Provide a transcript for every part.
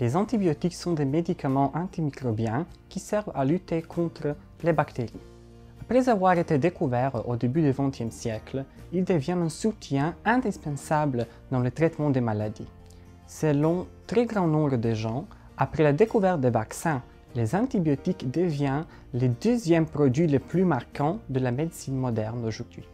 Les antibiotiques sont des médicaments antimicrobiens qui servent à lutter contre les bactéries. Après avoir été découvert au début du XXe siècle, ils deviennent un soutien indispensable dans le traitement des maladies. Selon très grand nombre de gens, après la découverte des vaccins, les antibiotiques deviennent le deuxième produit le plus marquant de la médecine moderne aujourd'hui.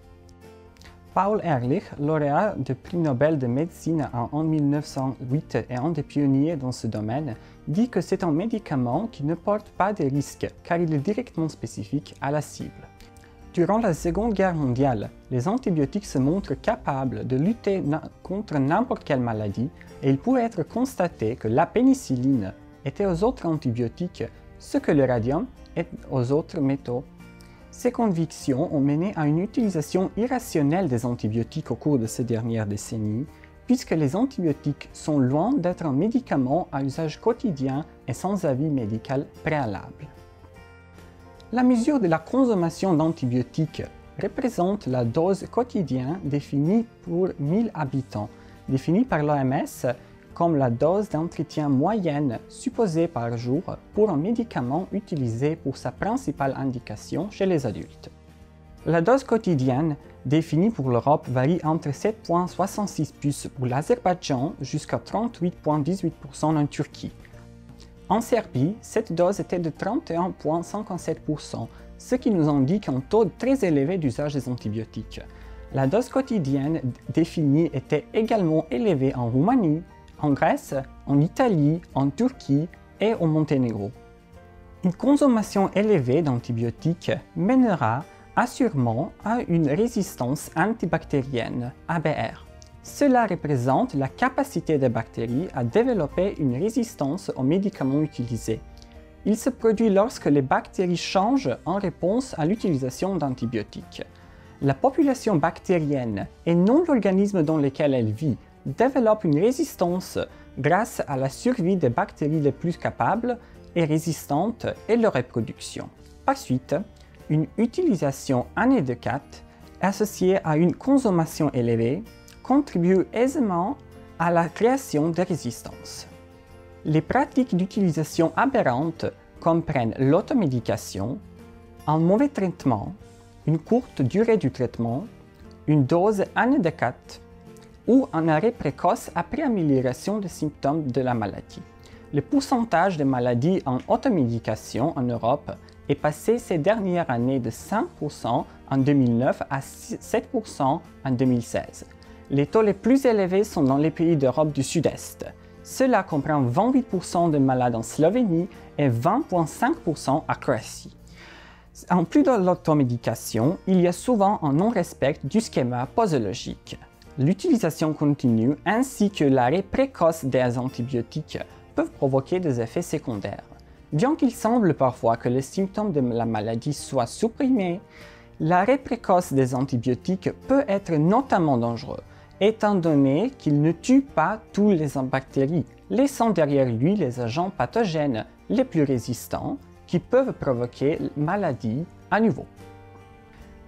Paul Ehrlich, lauréat du prix Nobel de médecine en 1908 et un des pionniers dans ce domaine, dit que c'est un médicament qui ne porte pas de risque car il est directement spécifique à la cible. Durant la Seconde Guerre mondiale, les antibiotiques se montrent capables de lutter contre n'importe quelle maladie et il pouvait être constaté que la pénicilline était aux autres antibiotiques ce que le radium est aux autres métaux. Ces convictions ont mené à une utilisation irrationnelle des antibiotiques au cours de ces dernières décennies, puisque les antibiotiques sont loin d'être un médicament à usage quotidien et sans avis médical préalable. La mesure de la consommation d'antibiotiques représente la dose quotidienne définie pour 1000 habitants, définie par l'OMS comme la dose d'entretien moyenne supposée par jour pour un médicament utilisé pour sa principale indication chez les adultes. La dose quotidienne définie pour l'Europe varie entre 7,66 puces pour l'Azerbaïdjan jusqu'à 38,18% en Turquie. En Serbie, cette dose était de 31,57%, ce qui nous indique un taux très élevé d'usage des antibiotiques. La dose quotidienne définie était également élevée en Roumanie, en Grèce, en Italie, en Turquie et au Monténégro. Une consommation élevée d'antibiotiques mènera assurément à une résistance antibactérienne, ABR. Cela représente la capacité des bactéries à développer une résistance aux médicaments utilisés. Il se produit lorsque les bactéries changent en réponse à l'utilisation d'antibiotiques. La population bactérienne, et non l'organisme dans lequel elle vit, développe une résistance grâce à la survie des bactéries les plus capables et résistantes et leur reproduction. Par suite, une utilisation année de 4 associée à une consommation élevée contribue aisément à la création de résistance. Les pratiques d'utilisation aberrantes comprennent l'automédication, un mauvais traitement, une courte durée du traitement, une dose année de 4 ou un arrêt précoce après amélioration des symptômes de la maladie. Le pourcentage de maladies en automédication en Europe est passé ces dernières années de 5% en 2009 à 7% en 2016. Les taux les plus élevés sont dans les pays d'Europe du Sud-Est. Cela comprend 28% de malades en Slovénie et 20,5% à Croatie. En plus de l'automédication, il y a souvent un non-respect du schéma posologique. L'utilisation continue ainsi que l'arrêt précoce des antibiotiques peuvent provoquer des effets secondaires. Bien qu'il semble parfois que les symptômes de la maladie soient supprimés, l'arrêt précoce des antibiotiques peut être notamment dangereux, étant donné qu'il ne tue pas toutes les bactéries, laissant derrière lui les agents pathogènes les plus résistants qui peuvent provoquer maladie à nouveau.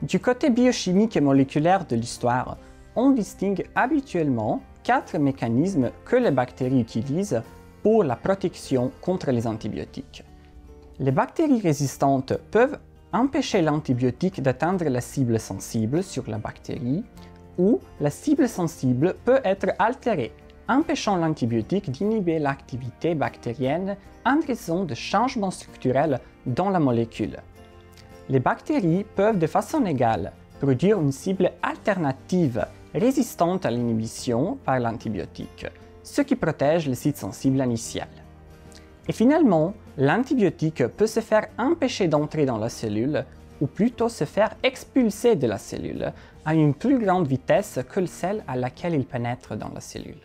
Du côté biochimique et moléculaire de l'histoire, on distingue habituellement 4 mécanismes que les bactéries utilisent pour la protection contre les antibiotiques. Les bactéries résistantes peuvent empêcher l'antibiotique d'atteindre la cible sensible sur la bactérie, ou la cible sensible peut être altérée, empêchant l'antibiotique d'inhiber l'activité bactérienne en raison de changements structurels dans la molécule. Les bactéries peuvent de façon égale produire une cible alternative résistante à l'inhibition par l'antibiotique, ce qui protège le site sensible initial. Et finalement, l'antibiotique peut se faire empêcher d'entrer dans la cellule, ou plutôt se faire expulser de la cellule à une plus grande vitesse que celle à laquelle il pénètre dans la cellule.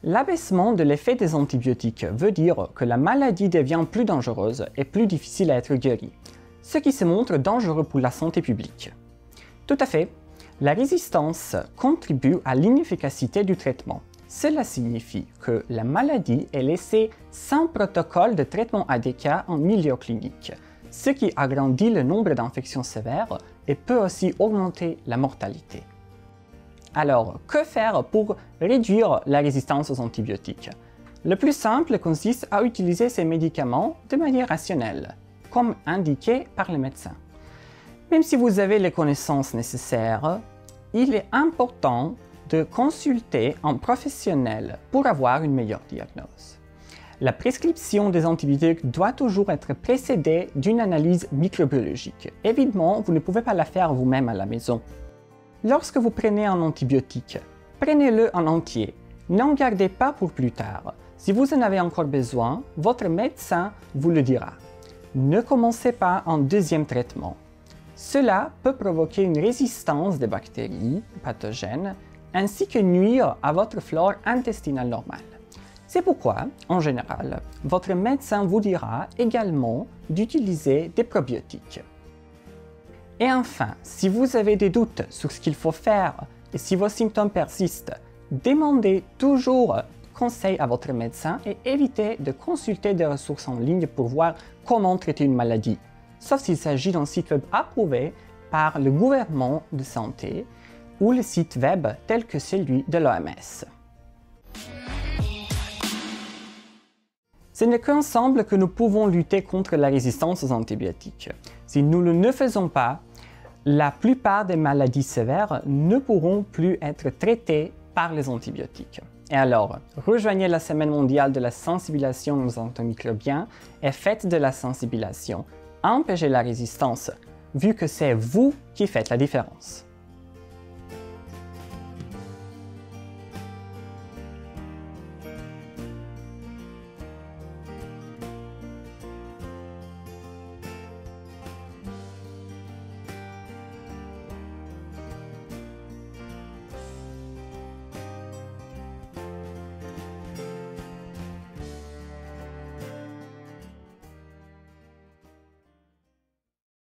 L'abaissement de l'effet des antibiotiques veut dire que la maladie devient plus dangereuse et plus difficile à être guérie, ce qui se montre dangereux pour la santé publique. Tout à fait, la résistance contribue à l'inefficacité du traitement. Cela signifie que la maladie est laissée sans protocole de traitement adéquat en milieu clinique, ce qui agrandit le nombre d'infections sévères et peut aussi augmenter la mortalité. Alors, que faire pour réduire la résistance aux antibiotiques? Le plus simple consiste à utiliser ces médicaments de manière rationnelle, comme indiqué par le médecin. Même si vous avez les connaissances nécessaires, il est important de consulter un professionnel pour avoir une meilleure diagnose. La prescription des antibiotiques doit toujours être précédée d'une analyse microbiologique. Évidemment, vous ne pouvez pas la faire vous-même à la maison. Lorsque vous prenez un antibiotique, prenez-le en entier. N'en gardez pas pour plus tard. Si vous en avez encore besoin, votre médecin vous le dira. Ne commencez pas un deuxième traitement. Cela peut provoquer une résistance des bactéries pathogènes ainsi que nuire à votre flore intestinale normale. C'est pourquoi, en général, votre médecin vous dira également d'utiliser des probiotiques. Et enfin, si vous avez des doutes sur ce qu'il faut faire et si vos symptômes persistent, demandez toujours conseil à votre médecin et évitez de consulter des ressources en ligne pour voir comment traiter une maladie, sauf s'il s'agit d'un site web approuvé par le gouvernement de santé ou le site web tel que celui de l'OMS. Ce n'est qu'ensemble que nous pouvons lutter contre la résistance aux antibiotiques. Si nous ne faisons pas, la plupart des maladies sévères ne pourront plus être traitées par les antibiotiques. Et alors, rejoignez la Semaine mondiale de la sensibilisation aux antimicrobiens et faites de la sensibilisation. Empêchez la résistance, vu que c'est vous qui faites la différence.